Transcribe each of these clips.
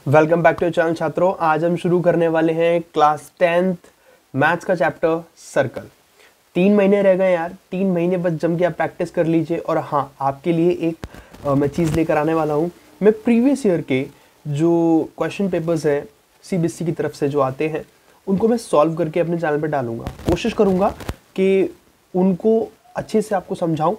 Welcome back to channel छात्रों। आज हम शुरू करने वाले हैं क्लास 10th मैथ्स का चैप्टर सर्कल। 3 महीने रह गए यार, 3 महीने बस जम के आप प्रैक्टिस कर लीजिए। और हाँ, आपके लिए एक मैं चीज़ लेकर आने वाला हूँ। मैं प्रीवियस ईयर के जो क्वेश्चन पेपर्स हैं सीबीएसई की तरफ से जो आते हैं उनको मैं सॉल्व करके अपने चैनल पर डालूंगा। कोशिश करूँगा कि उनको अच्छे से आपको समझाऊँ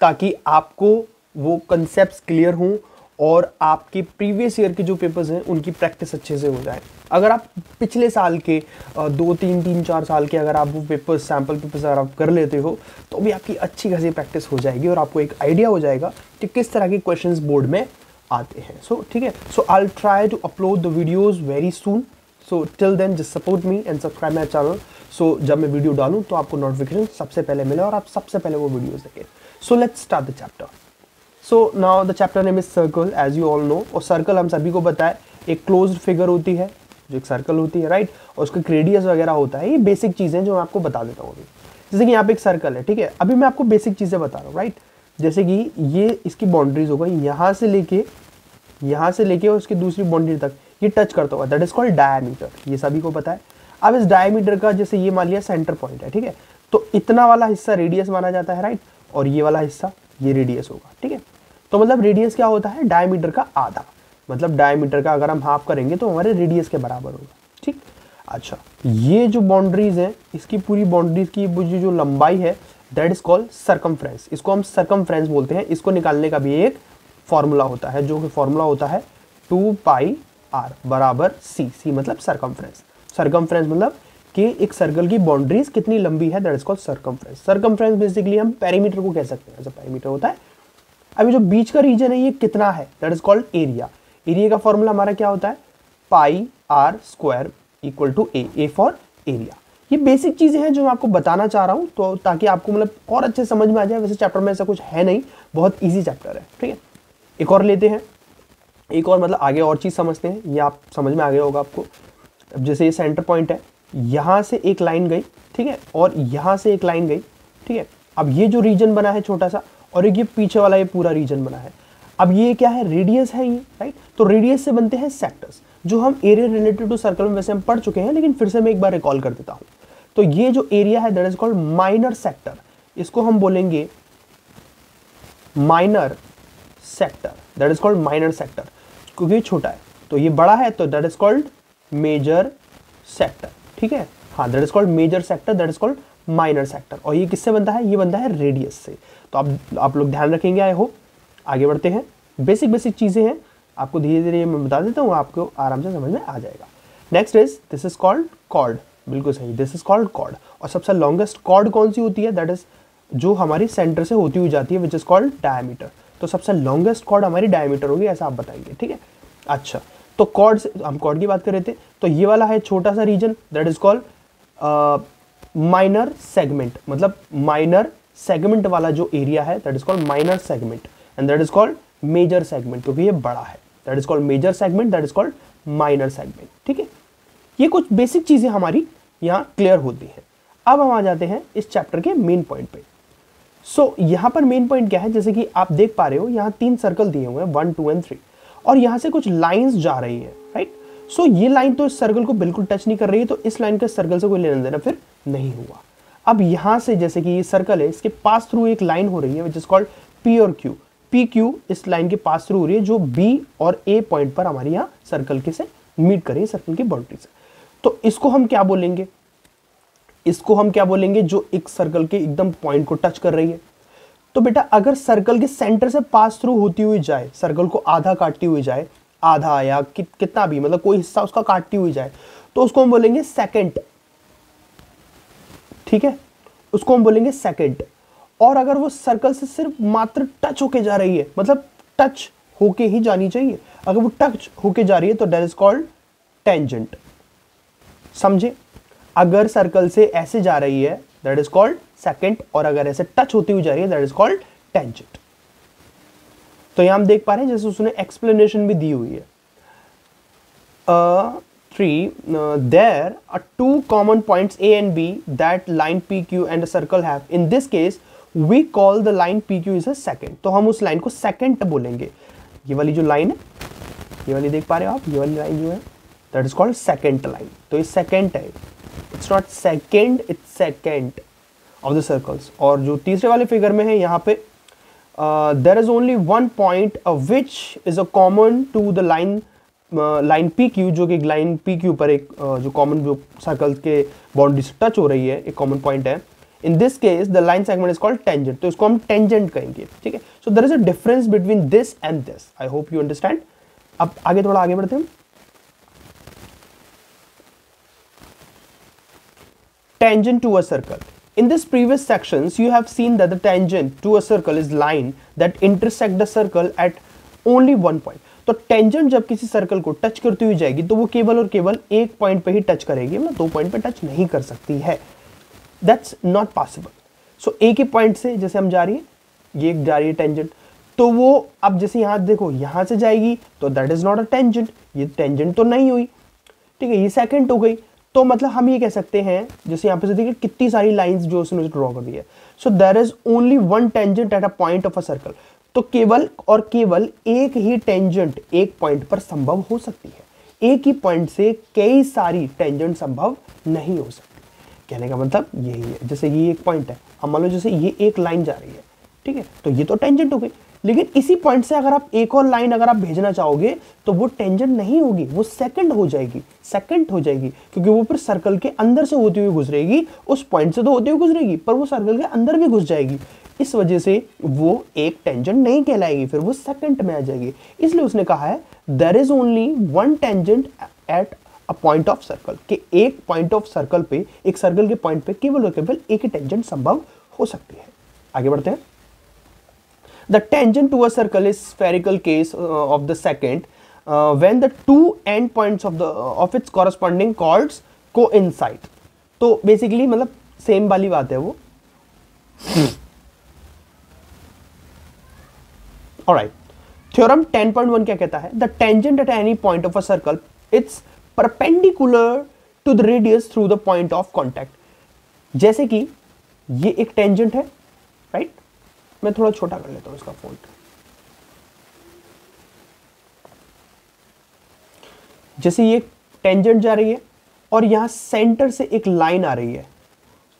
ताकि आपको वो कंसेप्ट्स क्लियर हों और आपके प्रीवियस ईयर के जो पेपर्स हैं उनकी प्रैक्टिस अच्छे से हो जाए। अगर आप पिछले साल के 2-3-4 साल के अगर आप वो पेपर्स, सैम्पल पेपर्स अगर आप कर लेते हो तो भी आपकी अच्छी खासी प्रैक्टिस हो जाएगी और आपको एक आइडिया हो जाएगा कि किस तरह के क्वेश्चंस बोर्ड में आते हैं। सो ठीक है, so I will try to upload the videos very soon. So till then just support me and subscribe my channel. So जब मैं वीडियो डालूँ तो आपको नोटिफिकेशन सबसे पहले मिले और आप सबसे पहले वो वीडियोज़ देखें। So let's start the chapter. So now the chapter name is circle, as you all know. और सर्कल हम सभी को पता है एक क्लोज्ड फिगर होती है जो एक सर्कल होती है, राइट। और उसका रेडियस वगैरह होता है। ये बेसिक चीज़ें जो मैं आपको बता देता हूँ अभी। जैसे कि यहाँ पे एक सर्कल है, ठीक है। अभी मैं आपको बेसिक चीज़ें बता रहा हूँ, राइट। जैसे कि ये इसकी बाउंड्रीज होगा, यहाँ से लेके और उसकी दूसरी बाउंड्री तक ये टच करता होगा, दैट इज कॉल्ड डायमीटर। ये सभी को पता है। अब इस डायमीटर का जैसे ये मान लिया सेंटर पॉइंट है, ठीक है। तो इतना वाला हिस्सा रेडियस माना जाता है, राइट। और ये वाला हिस्सा ये रेडियस होगा, ठीक है। तो मतलब रेडियस क्या होता है? डायमीटर का आधा। मतलब डायमीटर का अगर हम हाफ करेंगे तो हमारे रेडियस के बराबर होगा, ठीक। अच्छा, ये जो बाउंड्रीज है इसकी पूरी बाउंड्रीज की जो लंबाई है दैट इज कॉल्ड सर्कमफ्रेंस। इसको हम सर्कमफ्रेंस बोलते हैं। इसको निकालने का भी एक फॉर्मूला होता है, जो कि फॉर्मूला होता है 2πr बराबर c मतलब सर्कमफ्रेंस। सर्कमफ्रेंस मतलब कि एक सर्कल की बाउंड्रीज कितनी लंबी है, that is called circumference. Circumference basically हम पेरीमीटर को कह सकते हैं, ऐसा पेरीमीटर होता है। अभी जो बीच का रीजन है ये कितना है, that is called area. Area का फॉर्मूला हमारा क्या होता है? πr² = a for area. ये बेसिक चीजें हैं जो मैं आपको बताना चाह रहा हूं, तो ताकि आपको मतलब और अच्छे समझ में आ जाए। वैसे चैप्टर में ऐसा कुछ है नहीं, बहुत ईजी चैप्टर है, ठीक है। एक और लेते हैं, एक और मतलब आगे और चीज समझते हैं। ये आप समझ में आ गया होगा आपको। अब जैसे ये सेंटर पॉइंट है, यहां से एक लाइन गई, ठीक है, और यहां से एक लाइन गई, ठीक है। अब ये जो रीजन बना है छोटा सा, और एक ये पीछे वाला ये पूरा रीजन बना है। अब ये क्या है? रेडियस है ये, राइट। तो रेडियस से बनते हैं सेक्टर्स, जो हम एरिया रिलेटेड टू सर्कल में वैसे हम पढ़ चुके हैं, लेकिन फिर से मैं एक बार रिकॉल कर देता हूं। तो ये जो एरिया है that is called minor sector. इसको हम बोलेंगे minor sector, that is called minor sector, क्योंकि ये छोटा है। तो ये बड़ा है तो that is called major sector, ठीक है। हाँ, that is called major sector, that is called minor sector. और ये किससे बनता है? ये बनता है रेडियस से। तो आप लोग ध्यान रखेंगे, आई होप। आगे बढ़ते हैं। बेसिक चीजें हैं, आपको धीरे धीरे मैं बता देता हूँ, आपको आराम से समझ में आ जाएगा। Next is this is called chord. बिल्कुल सही, दिस इज कॉल्ड कॉर्ड। और सबसे लॉन्गेस्ट कॉर्ड कौन सी होती है? दैट इज जो हमारी सेंटर से होती हुई जाती है, विच इज कॉल्ड डायमीटर। तो सबसे लॉन्गेस्ट कॉर्ड हमारी डायमीटर होगी, ऐसा आप बताएंगे, ठीक है। अच्छा, तो कॉर्ड से हम कॉर्ड की बात कर रहे थे। तो ये वाला है छोटा सा region, that is called minor segment. मतलब माइनर सेगमेंट वाला जो एरिया है that is called minor segment, and that is called major segment, क्योंकि ये बड़ा है। That is called major segment, that is called minor segment, ठीक है। ये कुछ बेसिक चीजें हमारी यहाँ क्लियर होती हैं। अब हम आ जाते हैं इस चैप्टर के मेन पॉइंट पे। सो यहाँ पर मेन पॉइंट क्या है? जैसे कि आप देख पा रहे हो, यहाँ 3 सर्कल दिए हुए हैं, 1, 2 एंड 3, और यहाँ से कुछ लाइन्स जा रही है, राइट। सो ये लाइन तो इस सर्कल को बिल्कुल टच नहीं कर रही है, तो इस लाइन का सर्कल से कोई लेना देना फिर नहीं हुआ। अब यहां से जैसे कि ये सर्कल है, इसके पास थ्रू एक लाइन हो रही है विच इज कॉल्ड पी और क्यू। पी क्यू इस लाइन के पास थ्रू हो रही है, जो बी और ए पॉइंट पर हमारे यहाँ सर्कल के से मीट कर रही है, सर्कल की बाउंड्री से। तो इसको हम क्या बोलेंगे? जो एक सर्कल के एकदम पॉइंट को टच कर रही है। तो बेटा अगर सर्कल के सेंटर से पास थ्रू होती हुई जाए, सर्कल को आधा काटती हुई जाए, आधा या कितना भी, मतलब कोई हिस्सा उसका काटती हुई जाए, तो उसको हम बोलेंगे सेकेंड, ठीक है। उसको हम बोलेंगे सेकेंड। और अगर वो सर्कल से सिर्फ मात्र टच होके जा रही है, मतलब टच होके ही जानी चाहिए, अगर वो टच होके जा रही है तो दैट इज कॉल्ड टेंजेंट। समझे? अगर सर्कल से ऐसे जा रही है दैट इज कॉल्ड सेकेंड, और अगर ऐसे टच होती हुई जा रही है दैट इज कॉल्ड टेंजेंट। तो यहां हम देख पा रहे हैं जैसे उसने एक्सप्लेनेशन भी दी हुई है। 3 there are 2 common points A and B that line PQ and a circle have. In this case we call the line PQ is a secant. तो हम उस लाइन को सेकेंड बोलेंगे। ये वाली जो लाइन है ये वाली देख पा रहे हो आप, ये वाली लाइन जो है that is called second line. तो ये सेकेंड है, it's not second, it's second of the circles. और जो तीसरे वाले फिगर में है यहाँ पे there is only one point which is a common to the line P Q, जो कि लाइन पी क्यू पर एक जो कॉमन जो सर्कल के बाउंड्री से टच हो रही है, एक कॉमन पॉइंट है। In this case the line segment is called tangent, तो इसको हम टेंजेंट कहेंगे, ठीक है। So there is a difference between this and this, I hope you understand. अब आगे थोड़ा आगे बढ़ते हैं। Tangent to a circle. In this previous sections, you have seen that the tangent to a circle is line that intersect the circle at only one point. तो tangent जब किसी circle को टच करती हुई जाएगी तो वो केवल और केवल एक पॉइंट पे ही टच करेगी, मतलब दो पॉइंट पे टच नहीं कर सकती है। That's not possible. सो एक ही पॉइंट से जैसे हम जा रही है, ये एक जा रही है टेंजेंट, तो वो अब जैसे यहाँ देखो यहाँ से जाएगी तो that is not a tangent, ये टेंजेंट तो नहीं हुई, ठीक है, ये सेकंड हो गई। तो मतलब हम ये कह सकते हैं, जैसे यहाँ पे से देखिए कितनी सारी लाइंस जो उसने ड्रॉ कर दी है। So there is only one tangent at a point of a circle. तो केवल और केवल एक ही टेंजेंट एक पॉइंट पर संभव हो सकती है, एक ही पॉइंट से कई सारी टेंजेंट संभव नहीं हो सकती। कहने का मतलब यही है, जैसे ये एक पॉइंट है, अब मान लो जैसे ये एक लाइन जा रही है, ठीक है, तो ये तो टेंजेंट हो गई, लेकिन इसी पॉइंट से अगर आप एक और लाइन अगर आप भेजना चाहोगे तो वो टेंजेंट नहीं होगी, वो सेकंड हो जाएगी, सेकंड हो जाएगी, क्योंकि वो फिर सर्कल के अंदर से होती हुई गुजरेगी, उस पॉइंट से तो होती हुई गुजरेगी पर वो सर्कल के अंदर भी घुस जाएगी, इस वजह से वो एक टेंजेंट नहीं कहलाएगी, फिर वो सेकंड में आ जाएगी। इसलिए उसने कहा है there is only one tangent at a point of circle, कि एक पॉइंट ऑफ सर्कल पे, एक सर्कल के पॉइंट पे केवल और केवल एक ही टेंजेंट संभव हो सकती है। आगे बढ़ते हैं। The tangent to a circle is spherical case of the second when the two end points of its corresponding chords coincide. तो basically मतलब सेम वाली बात है वो। Alright, theorem 10.1 क्या कहता है? The tangent at any point of a circle it's perpendicular to the radius through the point of contact. जैसे कि ये एक टेंजेंट है, राइट? मैं थोड़ा छोटा कर लेता हूं इसका फॉन्ट। जैसे ये टेंजेंट जा रही है और यहां सेंटर से एक लाइन आ रही है,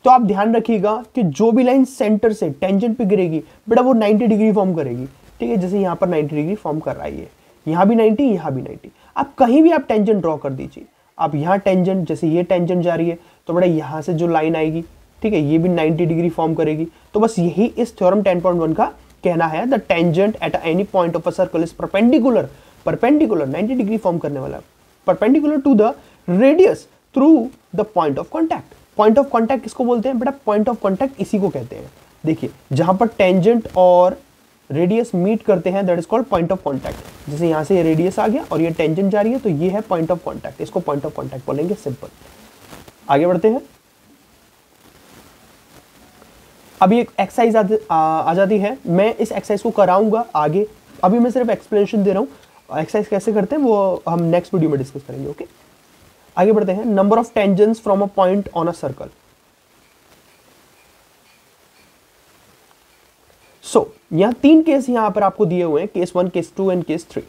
तो आप ध्यान रखिएगा कि जो भी लाइन सेंटर से टेंजेंट पे गिरेगी बेटा वो 90 डिग्री फॉर्म करेगी, ठीक है। जैसे यहां पर 90 डिग्री फॉर्म कर रहा है, ये यहां भी 90, यहां भी 90। आप कहीं भी आप टेंजेंट ड्रॉ कर दीजिए। आप यहां टेंजेंट, जैसे ये टेंजेंट जा रही है तो बेटा यहां से जो लाइन आएगी, ठीक है, ये भी 90 डिग्री फॉर्म करेगी। तो बस यही इस थ्योरम 10.1 का कहना है, the tangent at any point of a circle is perpendicular, perpendicular 90 degree form करने वाला, perpendicular to the radius through the point of contact. Point of contact किसको बोलते हैं बेटा? पॉइंट ऑफ कॉन्टैक्ट इसी को कहते हैं। देखिए जहां पर टेंजेंट और रेडियस मीट करते हैं that is called point of contact. जैसे यहां से ये रेडियस आ गया और ये टेंजेंट जा रही है तो ये है पॉइंट ऑफ कॉन्टैक्ट, इसको पॉइंट ऑफ कॉन्टैक्ट बोलेंगे, सिंपल। आगे बढ़ते हैं। अभी एक एक्सरसाइज आ जाती है, मैं इस एक्सरसाइज को कराऊंगा आगे, अभी मैं सिर्फ एक्सप्लेनेशन दे रहा हूं। एक्सरसाइज कैसे करते हैं वो हम नेक्स्ट वीडियो में डिस्कस करेंगे, ओके। आगे बढ़ते हैं। Number of tangents from a point on a circle. So यहां तीन केस यहां पर आपको दिए हुए हैं, case 1, case 2 and case 3।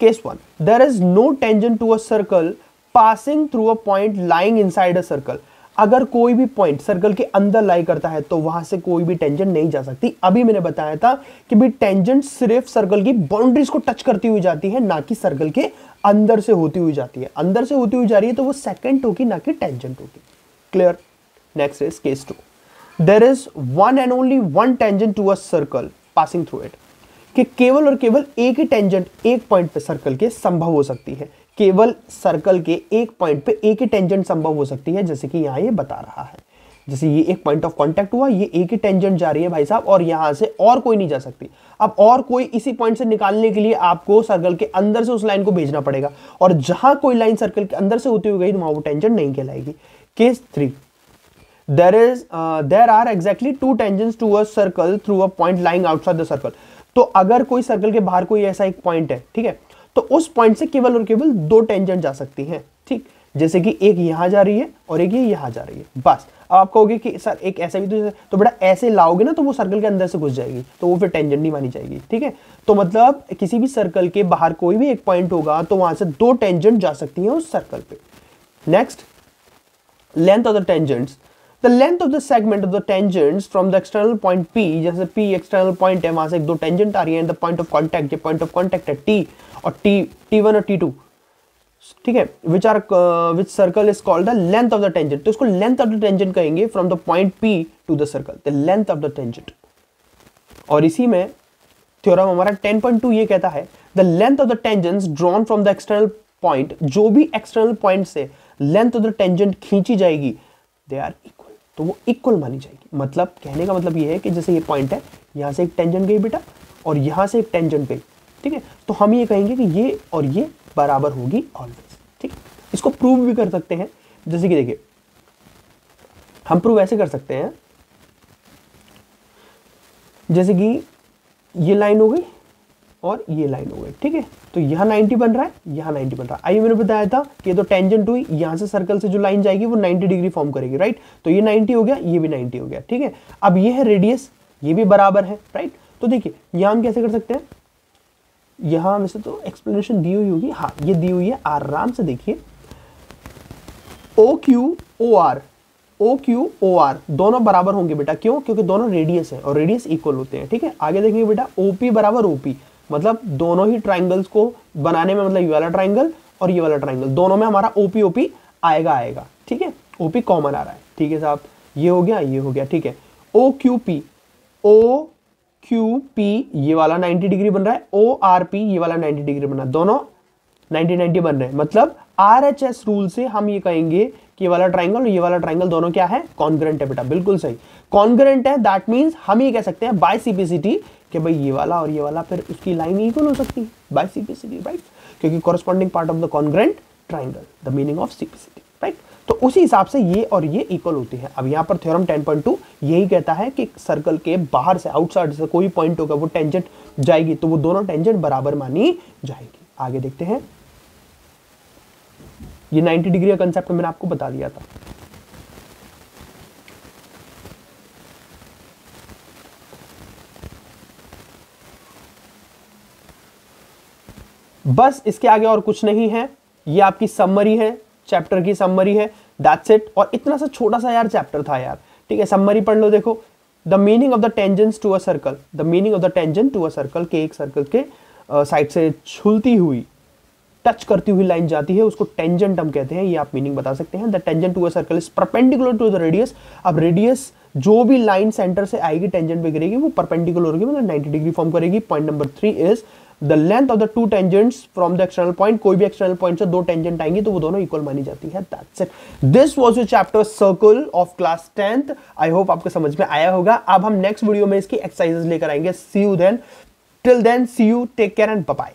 Case 1, there is no tangent to a circle passing through a point lying inside a circle. अगर कोई भी पॉइंट सर्कल के अंदर लाई करता है तो वहां से कोई भी टेंजेंट नहीं जा सकती। अभी मैंने बताया था कि भी टेंजेंट सिर्फ सर्कल की बाउंड्रीज को टच करती हुई जाती है, ना कि सर्कल के अंदर से होती हुई जाती है। अंदर से होती हुई जा रही है तो वो सेकंड होगी, ना कि टेंजेंट होगी। Clear? Next is case 2, there is one and only one tangent to a circle passing through it. कि केवल और केवल एक ही टेंजेंट एक पॉइंट पे सर्कल के संभव हो सकती है, केवल सर्कल के एक पॉइंट पे एक ही टेंजेंट संभव हो सकती है, जैसे कि यहां ये बता रहा है। जैसे ये एक पॉइंट ऑफ कांटेक्ट हुआ, ये एक ही टेंजेंट जा रही है भाई साहब, और यहां से और कोई नहीं जा सकती। अब और कोई इसी पॉइंट से निकालने के लिए आपको सर्कल के अंदर से उस लाइन को भेजना पड़ेगा, और जहां कोई लाइन सर्कल के अंदर से होती हुई गई वहां वो टेंजेंट नहीं कहलाएगी। Case 3, there are exactly two tangents to a circle through a point lying outside the circle। तो अगर कोई सर्कल के बाहर कोई ऐसा एक पॉइंट है, ठीक है, तो उस पॉइंट से केवल और केवल दो टेंजेंट जा सकती हैं, ठीक। जैसे कि एक यहाँ जा रही है और एक ये यहाँ जा रही है, बस। अब आप कहोगे कि सर एक ऐसा भी तो बेटा ऐसे लाओगे ना तो वो सर्कल के अंदर से घुस जाएगी, तो वो फिर टेंजेंट नहीं मानी जाएगी, ठीक है। तो मतलब किसी भी सर्कल के बाहर कोई भी एक पॉइंट होगा तो वहां से 2 टेंजेंट जा सकती हैं उस सर्कल पे। Next, length of the tangents. The length of the segment of the tangents from the external point P, जैसे P external point है, वहां से 2 टेंजेंट आ रही है, the point of contact, ये point of contact है T और T1 और T2, ठीक है, which circle is called the length of the tangent। तो इसको length of the tangent कहेंगे from the point P to the circle, the length of the tangent। और इसी में थ्योरम हमारा 10.2 ये कहता है the length of the tangents drawn from the external point, जो भी external point से length of the tangent खींची जाएगी, they are equal, तो वो इक्वल मानी जाएगी। मतलब कहने का मतलब ये है कि जैसे ये पॉइंट है, यहां से एक टेंजेंट गई बेटा और यहां से एक टेंजेंट गई, ठीक है, तो हम ये कहेंगे कि ये और ये बराबर होगी ऑलवेज, ठीक। इसको प्रूव भी कर सकते हैं, जैसे कि देखिए हम प्रूव ऐसे कर सकते हैं, जैसे कि ये लाइन हो गई और ये लाइन हो गई, ठीक है, तो यहाँ 90 बन रहा है, यहाँ 90 बन रहा है। आइए मैंने बताया था कि ये तो टेंजेंट हुई, यहाँ से सर्कल से जो लाइन जाएगी वो 90 डिग्री फॉर्म करेगी, राइट। तो ये 90 हो गया, ये भी 90 हो गया, ठीक है। अब ये है रेडियस, ये भी बराबर है, राइट। तो देखिए यहाँ हम कैसे कर सकते हैं, यहाँ वैसे तो एक्सप्लेनेशन दी हुई होगी, हाँ ये दी हुई है, आराम से देखिए। ओ क्यू ओ आर दोनों बराबर होंगे बेटा, क्यों? क्योंकि दोनों रेडियस है और रेडियस इक्वल होते हैं, ठीक है। आगे देखेंगे बेटा, ओपी बराबर ओपी, मतलब दोनों ही ट्राइंगल्स को बनाने में, मतलब ये वाला ट्राइंगल और ये वाला ट्राइंगल, दोनों में हमारा ओपी ओपी आएगा, ठीक है। ओपी कॉमन आ रहा है, ठीक है साहब, ये हो गया, ये हो गया, ठीक है। ओ क्यू पी ये वाला 90 डिग्री बन रहा है, ओ आर पी ये वाला 90 डिग्री बन रहा है, दोनों 90 बन रहे हैं। मतलब RHS रूल से हम ये कहेंगे कि ये वाला ट्राइंगल और ये वाला ट्राइंगल दोनों क्या है, कॉन्ग्रुएंट है बेटा, बिल्कुल सही, कॉन्ग्रुएंट है। दैट मींस हम ये कह सकते हैं बाय सीपीसीटी कि भाई ये वाला और ये वाला फिर उसकी लाइन इक्वल हो सकती है बाय सीपीसीटी, राइट, क्योंकि corresponding part of the congruent triangle, the meaning of CPCT, right. तो उसी हिसाब से ये और ये इक्वल होते हैं। अब यहाँ पर थ्योरम 10.2 यही कहता है कि सर्कल के बाहर से, आउटसाइड से कोई पॉइंट होगा, वो टेंजेंट जाएगी तो वो दोनों टेंजेंट बराबर मानी जाएगी। आगे देखते हैं, ये 90 डिग्री का कंसेप्ट मैंने आपको बता दिया था। बस इसके आगे और कुछ नहीं है, ये आपकी समरी है, चैप्टर की समरी है, दैट्स इट। और इतना सा छोटा सा यार चैप्टर था यार, ठीक है। समरी पढ़ लो, देखो, the meaning of the tangents to a circle, the meaning of the tangent to a circle, के एक सर्कल के साइड से छुलती हुई, टच करती हुई लाइन जाती है, उसको टेंजेंट हम कहते हैं, ये आप मीनिंग बता सकते हैं। The tangent to a circle is perpendicular to the radius. अब रेडियस जो भी लाइन सेंटर से आएगी टेंजेंट पे गिरेगी, वो परपेंडिकुलर होगी, मतलब 90 डिग्री फॉर्म करेगी। Point number 3 is the length of the 2 tangents from the external point, कोई भी एक्सटर्नल पॉइंट से 2 टेंजेंट आएंगी तो वो दोनों इक्वल मानी जाती है। That's it, this was your chapter circle of class 10th। I hope आपको समझ में आया होगा। अब हम नेक्स्ट वीडियो में इसकी एक्सरसाइजेस लेकर आएंगे। See you then, till then see you, take care and bye bye.